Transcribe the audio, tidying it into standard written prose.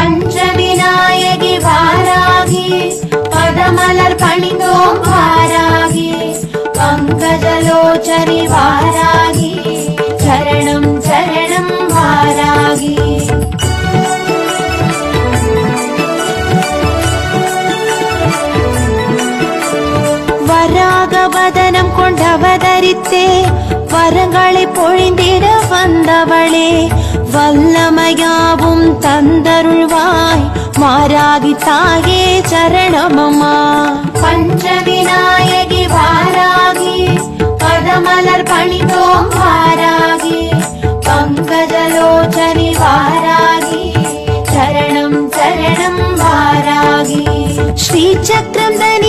பஞ்சவிநாயகி வாராகி பதமலர் பணிந்தோம் வாராகி பங்கஜலோச்சரி வாராகி சரணம் சரணம் வாராகி. வராகவதனம் கொண்டவதரித்தே வரங்களை பொழிந்திட வந்தவளே வல்லமையாவும் தந்தருள்வாய் மாராகி தாயே சரணமம்மா. பஞ்சவிநாயகி வாராகி பதமலர் பணிந்தோம் வாராகி பங்கஜலோச்சரி வாராகி சரணம் சரணம் வாராகி. ஸ்ரீசக்கரம் தனி